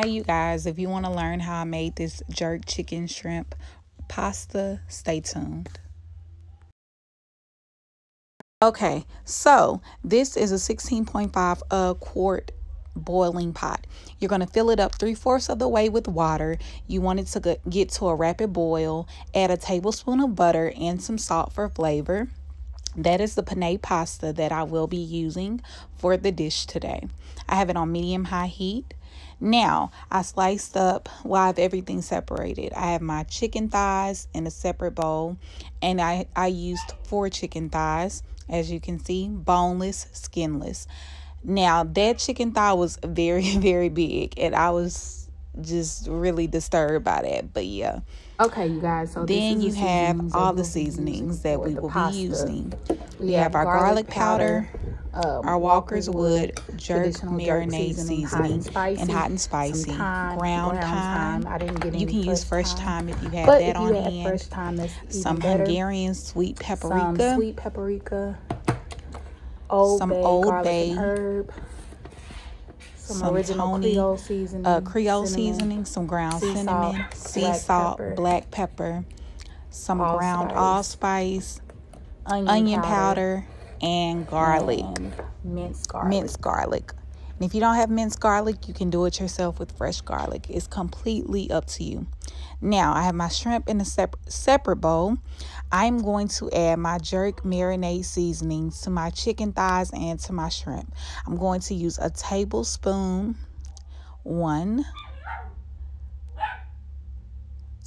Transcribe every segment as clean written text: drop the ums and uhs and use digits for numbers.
Hey you guys, if you want to learn how I made this jerk chicken shrimp pasta, stay tuned. Okay, so this is a 16.5 quart boiling pot. You're going to fill it up 3/4 of the way with water. You want it to get to a rapid boil. Add a tablespoon of butter and some salt for flavor. That is the penne pasta that I will be using for the dish today. I have it on medium-high heat. Now, I sliced up, well, I have everything separated. I have my chicken thighs in a separate bowl, and I used 4 chicken thighs, as you can see, boneless, skinless. Now, that chicken thigh was very, very big, and I was just really disturbed by that, but yeah. Okay, you guys, so then you have all the seasonings that we will be using. We have our garlic powder, our Walker's Wood jerk marinade seasoning, and hot and spicy, ground thyme. You can use fresh thyme if you have that on hand. Some Hungarian sweet paprika, some Old Bay herb, some original Creole seasoning, some ground cinnamon, sea salt, black pepper, some ground allspice, onion powder, and garlic, minced garlic. And if you don't have minced garlic, you can do it yourself with fresh garlic. It's completely up to you. Now, I have my shrimp in a separate bowl. I'm going to add my jerk marinade seasonings to my chicken thighs and to my shrimp. I'm going to use a tablespoon, 1,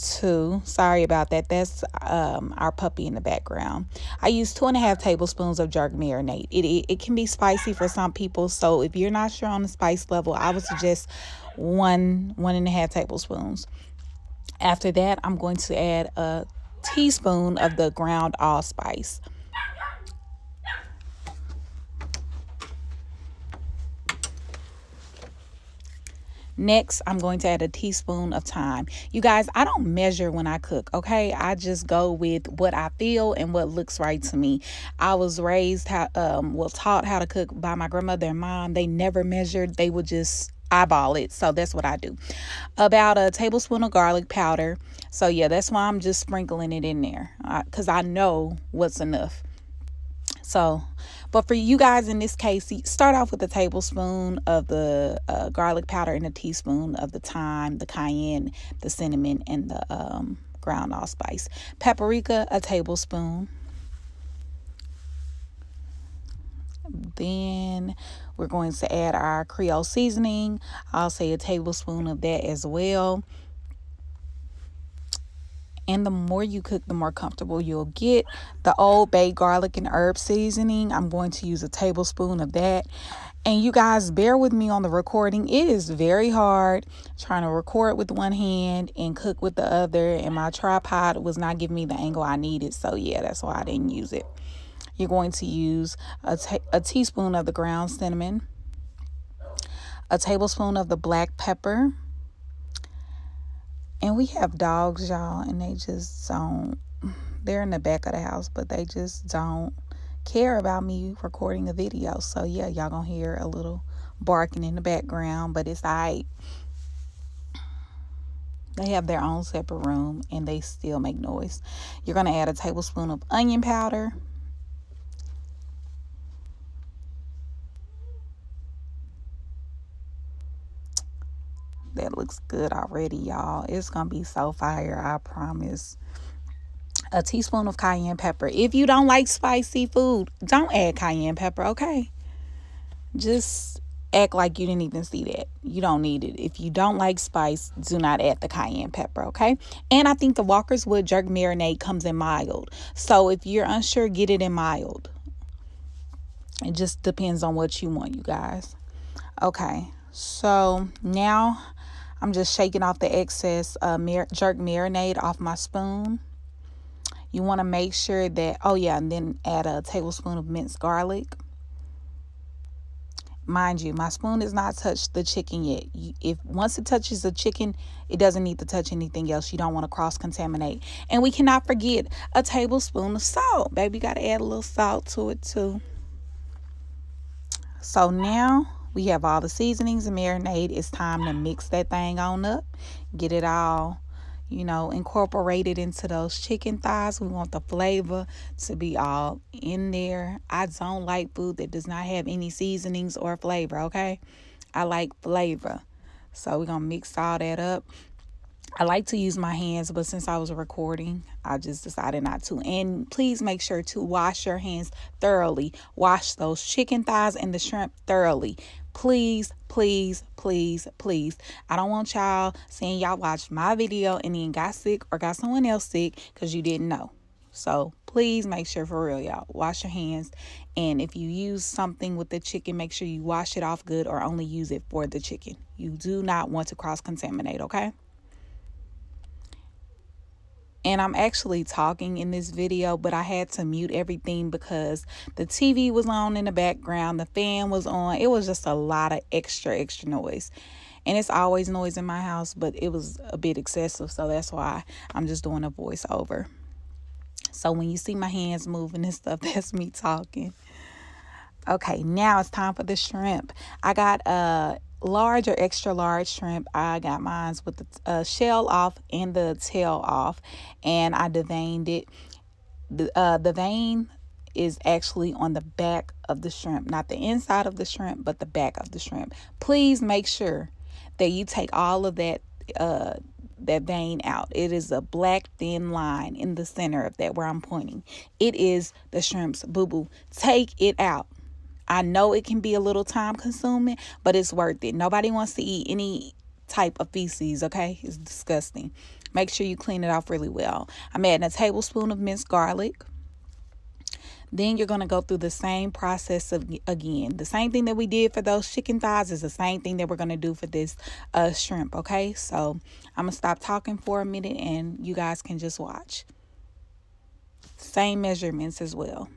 2. Sorry about that. That's our puppy in the background. I use 2.5 tablespoons of jerk marinade. It can be spicy for some people, so if you're not sure on the spice level, I would suggest 1.5 tablespoons. After that, I'm going to add a teaspoon of the ground allspice. Next, I'm going to add a teaspoon of thyme. You guys, I don't measure when I cook, okay? I just go with what I feel and what looks right to me. I was raised, taught how to cook by my grandmother and mom. They never measured. They would just eyeball it. So that's what I do. About a tablespoon of garlic powder. So yeah, that's why I'm just sprinkling it in there, because I know what's enough. So, but for you guys in this case, start off with a tablespoon of the garlic powder and a teaspoon of the thyme, the cayenne, the cinnamon, and the ground allspice. Paprika, a tablespoon. Then we're going to add our Creole seasoning. I'll say a tablespoon of that as well. And the more you cook, the more comfortable you'll get. The Old Bay garlic and herb seasoning, I'm going to use a tablespoon of that. And you guys, bear with me on the recording. It is very hard trying to record with one hand and cook with the other. And my tripod was not giving me the angle I needed. So yeah, that's why I didn't use it. You're going to use a teaspoon of the ground cinnamon, a tablespoon of the black pepper. And we have dogs, y'all, and they just don't, they're in the back of the house, but they just don't care about me recording a video. So yeah, y'all gonna hear a little barking in the background, but it's all right. They have their own separate room and they still make noise. You're gonna add a tablespoon of onion powder. That looks good already, y'all. It's gonna be so fire, I promise. A teaspoon of cayenne pepper. If you don't like spicy food, don't add cayenne pepper, okay? Just act like you didn't even see that. You don't need it. If you don't like spice, do not add the cayenne pepper, okay? And I think the Walker's Wood jerk marinade comes in mild. So if you're unsure, get it in mild. It just depends on what you want, you guys. Okay, so now I'm just shaking off the excess jerk marinade off my spoon. You want to make sure that, oh yeah, and then add a tablespoon of minced garlic. Mind you, my spoon has not touched the chicken yet. Once it touches the chicken, it doesn't need to touch anything else. You don't want to cross-contaminate. And we cannot forget a tablespoon of salt. Baby, got to add a little salt to it too. So now We have all the seasonings and marinade. It's time to mix that thing on up. Get it all, incorporated into those chicken thighs. We want the flavor to be all in there. I don't like food that does not have any seasonings or flavor, okay? I like flavor. So we're going to mix all that up. I like to use my hands, but since I was recording, I just decided not to. And please make sure to wash your hands thoroughly. Wash those chicken thighs and the shrimp thoroughly. Please, please, please, please. I don't want y'all saying y'all watched my video and then got sick or got someone else sick because you didn't know. So please make sure, for real, y'all, wash your hands. And if you use something with the chicken, make sure you wash it off good or only use it for the chicken. You do not want to cross-contaminate, okay? And I'm actually talking in this video, but I had to mute everything because the TV was on in the background. The fan was on. It was just a lot of extra noise. And it's always noise in my house, but it was a bit excessive. So that's why I'm just doing a voiceover. So when you see my hands moving and stuff, that's me talking. Okay, now it's time for the shrimp. I got large or extra large shrimp. I got mine with the shell off and the tail off, and I deveined it. The vein is actually on the back of the shrimp, not the inside of the shrimp, but the back of the shrimp. Please make sure that you take all of that vein out. It is a black thin line in the center of that where I'm pointing. It is the shrimp's boo-boo. Take it out. I know it can be a little time consuming, but it's worth it. Nobody wants to eat any type of feces, okay? It's disgusting. Make sure you clean it off really well. I'm adding a tablespoon of minced garlic. Then you're going to go through the same process again. The same thing that we did for those chicken thighs is the same thing that we're going to do for this shrimp, okay? So I'm going to stop talking for a minute and you guys can just watch. Same measurements as well.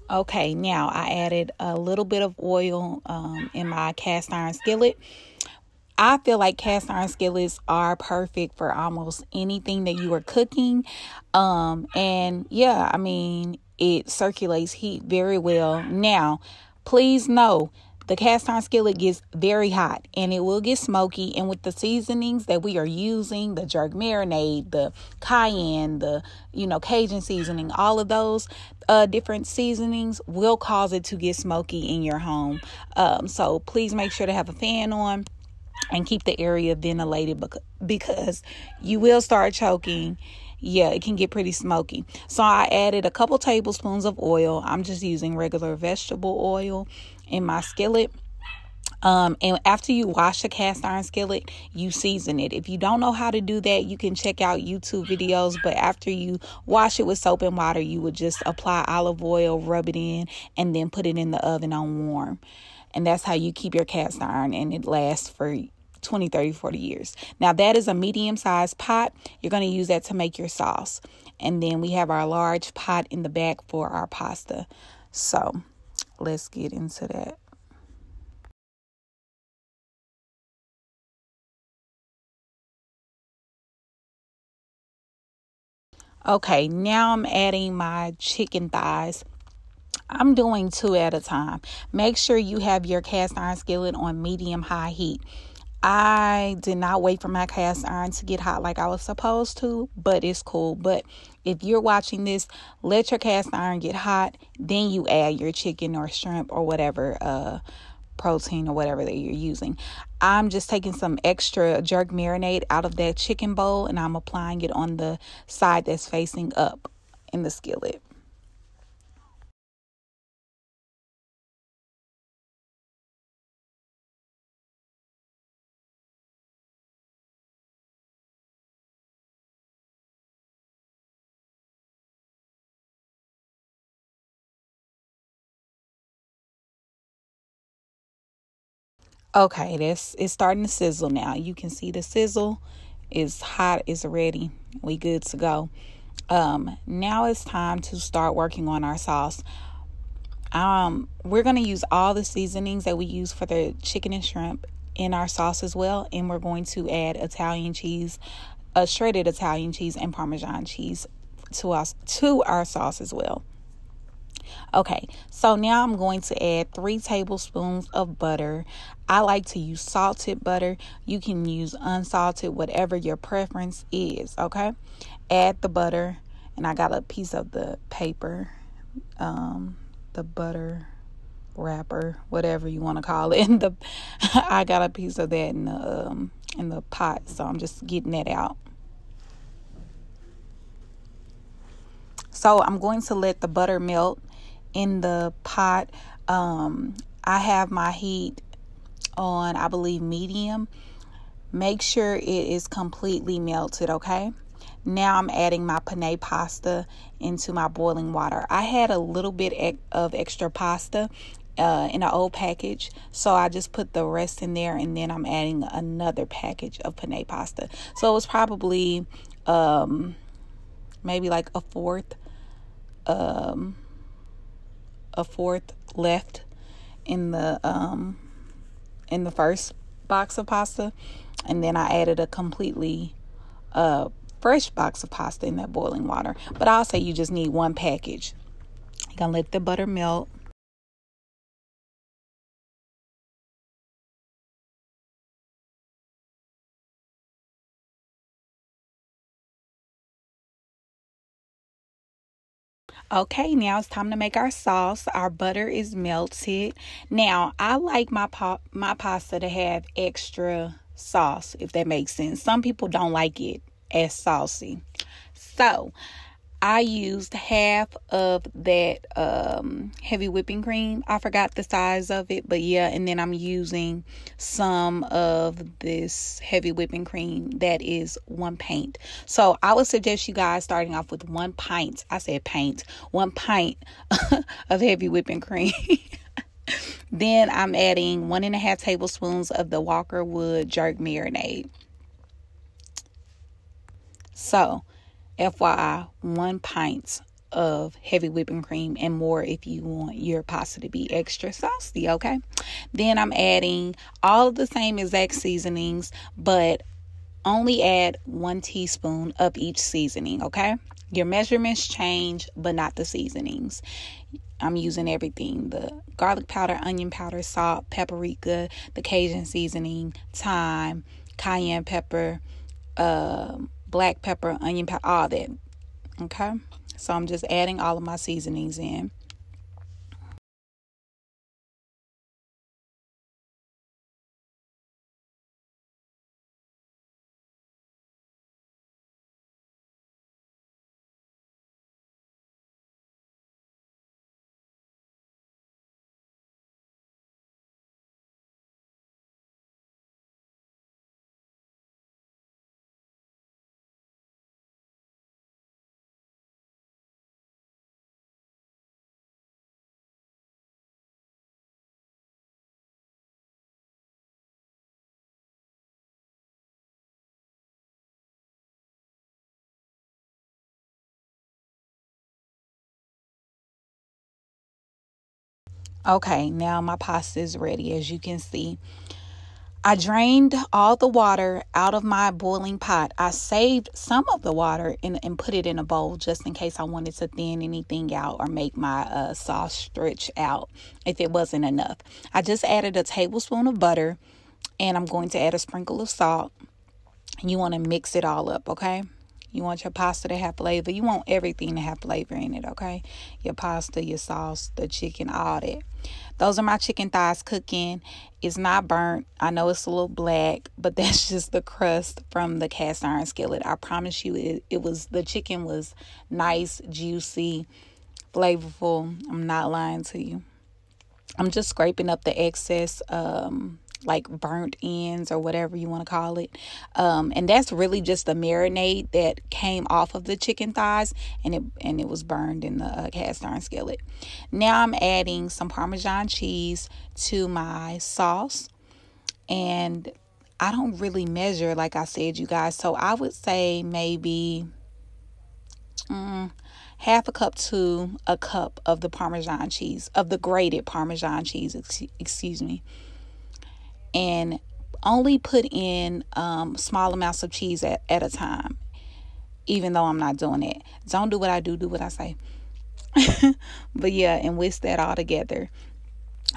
Okay, now I added a little bit of oil in my cast iron skillet. I feel like cast iron skillets are perfect for almost anything that you are cooking. And yeah, I mean, It circulates heat very well. Now, please know the cast iron skillet gets very hot and it will get smoky. And with the seasonings that we are using, the jerk marinade, the Cayenne, the Cajun seasoning, all of those different seasonings will cause it to get smoky in your home. So please make sure to have a fan on and keep the area ventilated because you will start choking. Yeah, it can get pretty smoky. So I added a couple tablespoons of oil. I'm just using regular vegetable oil in my skillet. And after you wash the cast iron skillet, you season it. If you don't know how to do that, you can check out YouTube videos. But after you wash it with soap and water, you would just apply olive oil, rub it in, and then put it in the oven on warm. And that's how you keep your cast iron, and it lasts for 20, 30, 40 years. Now, that is a medium-sized pot. You're going to use that to make your sauce. And then we have our large pot in the back for our pasta. So let's get into that. Okay, now I'm adding my chicken thighs. I'm doing 2 at a time. Make sure you have your cast iron skillet on medium-high heat. I did not wait for my cast iron to get hot like I was supposed to, but it's cool. But if you're watching this, let your cast iron get hot, then you add your chicken or shrimp or whatever protein or whatever that you're using. I'm just taking some extra jerk marinade out of that chicken bowl and I'm applying it on the side that's facing up in the skillet. Okay, it's starting to sizzle now. You can see the sizzle is hot, it's ready. We good to go. Now it's time to start working on our sauce. We're going to use all the seasonings that we use for the chicken and shrimp in our sauce as well. And we're going to add Italian cheese, shredded Italian cheese and Parmesan cheese to our sauce as well. Okay, so now I'm going to add 3 tablespoons of butter. I like to use salted butter. You can use unsalted, whatever your preference is, okay? Add the butter, and I got a piece of the paper, the butter wrapper, whatever you want to call it. I got a piece of that in the pot, so I'm just getting that out. So I'm going to let the butter melt in the pot. I have my heat on, I believe, medium. Make sure it is completely melted, okay? Now I'm adding my penne pasta into my boiling water. I had a little bit of extra pasta in an old package, so I just put the rest in there, and then I'm adding another package of penne pasta. So it was probably maybe like a fourth left in the first box of pasta, and then I added a completely fresh box of pasta in that boiling water. But I'll say you just need 1 package. You're gonna let the butter melt. Okay, now it's time to make our sauce. Our butter is melted. Now, I like my pasta to have extra sauce, if that makes sense. Some people don't like it as saucy. So, I used half of that heavy whipping cream. I forgot the size of it, but yeah. And then I'm using some of this heavy whipping cream that is 1 pint. So I would suggest you guys starting off with 1 pint. I said pint. 1 pint of heavy whipping cream. Then I'm adding 1.5 tablespoons of the Walker Wood jerk marinade. So, FYI, 1 pint of heavy whipping cream and more if you want your pasta to be extra saucy, okay? Then I'm adding all of the same exact seasonings, but only add 1 teaspoon of each seasoning, okay? Your measurements change, but not the seasonings. I'm using everything: the garlic powder, onion powder, salt, paprika, the Cajun seasoning, thyme, cayenne pepper, black pepper, onion powder, all that. Okay, so I'm just adding all of my seasonings in. Okay, now my pasta is ready. As you can see, I drained all the water out of my boiling pot. I saved some of the water and put it in a bowl just in case I wanted to thin anything out or make my sauce stretch out if it wasn't enough. I just added a tablespoon of butter, and I'm going to add a sprinkle of salt. You want to mix it all up, okay? You want your pasta to have flavor. You want everything to have flavor in it, okay? Your pasta, your sauce, the chicken, all that. Those are my chicken thighs cooking. It's not burnt. I know it's a little black, but that's just the crust from the cast iron skillet. I promise you, the chicken was nice, juicy, flavorful. I'm not lying to you. I'm just scraping up the excess like burnt ends or whatever you want to call it, and that's really just the marinade that came off of the chicken thighs, and it was burned in the cast iron skillet. Now I'm adding some Parmesan cheese to my sauce, and I don't really measure, like I said, you guys, so I would say maybe half a cup to a cup of the Parmesan cheese, of the grated Parmesan cheese, excuse me. And only put in small amounts of cheese at a time, even though I'm not doing it. Don't do what I do what I say. But yeah, and whisk that all together.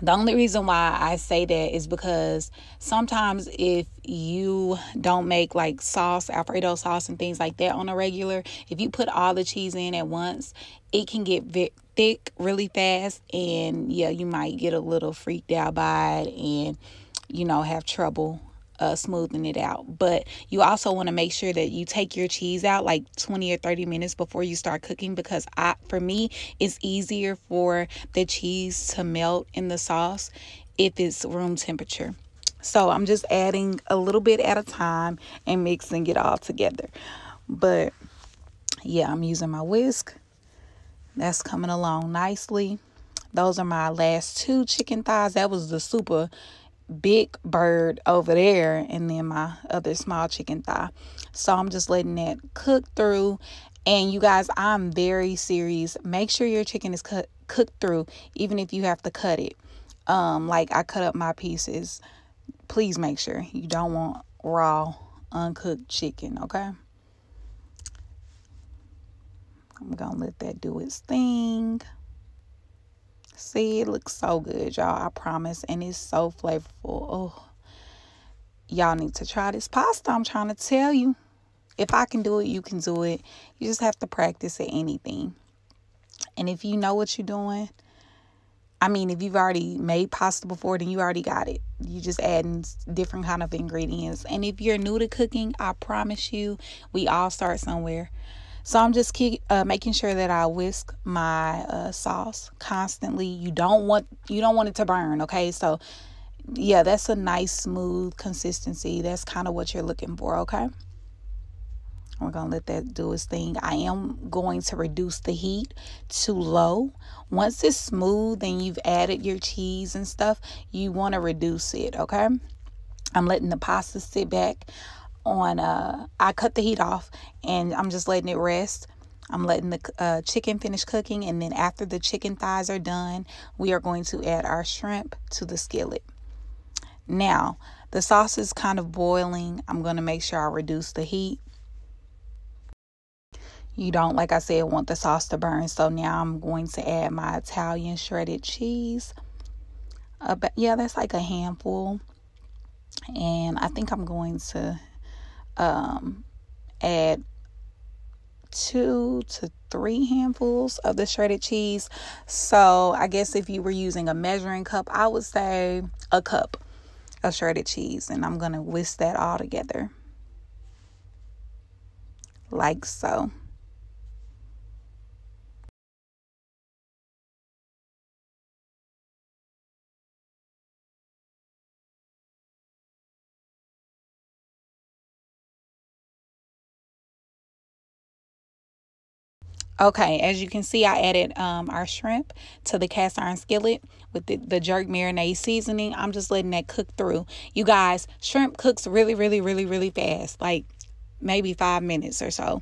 The only reason why I say that is because sometimes if you don't make like sauce, Alfredo sauce and things like that on a regular, if you put all the cheese in at once, it can get thick really fast, and yeah, you might get a little freaked out by it and have trouble smoothing it out. But you also want to make sure that you take your cheese out like 20 or 30 minutes before you start cooking, because for me, it's easier for the cheese to melt in the sauce if it's room temperature. So I'm just adding a little bit at a time and mixing it all together. But yeah, I'm using my whisk. That's coming along nicely. Those are my last 2 chicken thighs. That was the super big bird over there, and then my other small chicken thigh. So I'm just letting that cook through. And you guys, I'm very serious. Make sure your chicken is cooked through, even if you have to cut it. Like I cut up my pieces. Please make sure you don't want raw, uncooked chicken, okay? I'm gonna let that do its thing. See, it looks so good, y'all, I promise, and it's so flavorful. Oh, y'all need to try this pasta. I'm trying to tell you, if I can do it, you can do it. You just have to practice at anything. And if you know what you're doing, I mean, if you've already made pasta before, then you already got it. You just adding different kind of ingredients. And if you're new to cooking, I promise you, we all start somewhere. So I'm just making sure that I whisk my sauce constantly. You don't want it to burn, okay? So yeah, that's a nice smooth consistency. That's kind of what you're looking for, okay? We're gonna let that do its thing. I am going to reduce the heat to low. Once it's smooth and you've added your cheese and stuff, you want to reduce it, okay? I'm letting the pasta sit back on I cut the heat off, and I'm just letting it rest. I'm letting the chicken finish cooking, and then after the chicken thighs are done, we are going to add our shrimp to the skillet. Now, The sauce is kind of boiling. I'm going to make sure I reduce the heat. You don't, like I said, want the sauce to burn. So now I'm going to add my Italian shredded cheese. Yeah, that's like a handful. And I think I'm going to add 2 to 3 handfuls of the shredded cheese. So I guess if you were using a measuring cup, I would say a cup of shredded cheese. And I'm going to whisk that all together like so. Okay, as you can see, I added our shrimp to the cast iron skillet with the jerk marinade seasoning. I'm just letting that cook through. You guys, shrimp cooks really, really, really, really fast, like maybe 5 minutes or so,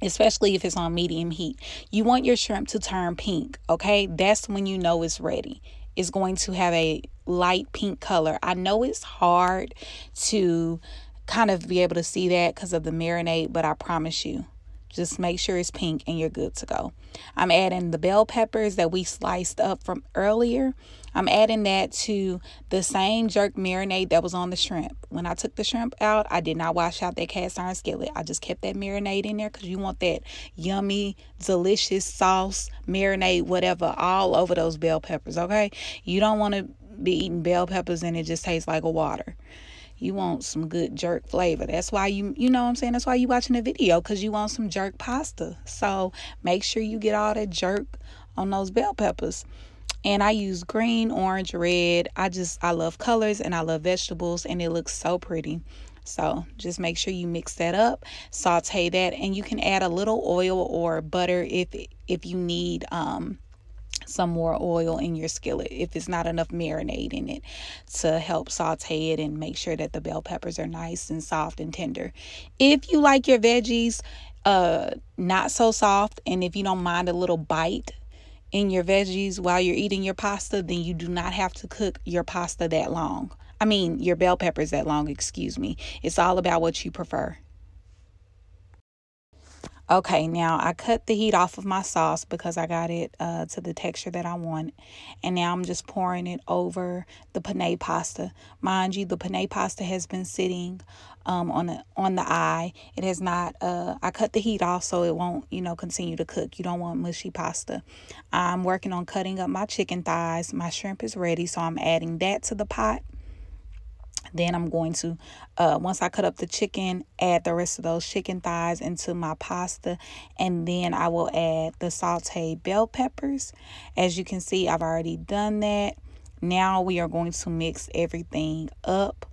especially if it's on medium heat. You want your shrimp to turn pink, okay? That's when you know it's ready. It's going to have a light pink color. I know it's hard to kind of be able to see that because of the marinade, but I promise you, just make sure it's pink and you're good to go. I'm adding the bell peppers that we sliced up from earlier. I'm adding that to the same jerk marinade that was on the shrimp. When I took the shrimp out, I did not wash out that cast iron skillet. I just kept that marinade in there because you want that yummy, delicious sauce, marinade, whatever, all over those bell peppers, okay? You don't want to be eating bell peppers and it just tastes like a water. You want some good jerk flavor. That's why you know what I'm saying? That's why you watching the video, because you want some jerk pasta. So make sure you get all that jerk on those bell peppers. And I use green, orange, red. I love colors and I love vegetables and it looks so pretty. So just make sure you mix that up, saute that, and you can add a little oil or butter if you need some more oil in your skillet, if it's not enough marinade in it, to help saute it and make sure that the bell peppers are nice and soft and tender. If you like your veggies not so soft, and if you don't mind a little bite in your veggies while you're eating your pasta, then you do not have to cook your pasta that long. I mean, your bell peppers that long, excuse me. It's all about what you prefer. Okay, now I cut the heat off of my sauce because I got it to the texture that I want. And now I'm just pouring it over the penne pasta. Mind you, the penne pasta has been sitting on the eye. It has not, I cut the heat off so it won't, continue to cook. You don't want mushy pasta. I'm working on cutting up my chicken thighs. My shrimp is ready, so I'm adding that to the pot. Then I'm going to, once I cut up the chicken, add the rest of those chicken thighs into my pasta. And then I will add the sauteed bell peppers. As you can see, I've already done that. Now we are going to mix everything up.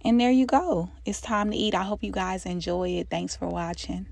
And there you go. It's time to eat. I hope you guys enjoy it. Thanks for watching.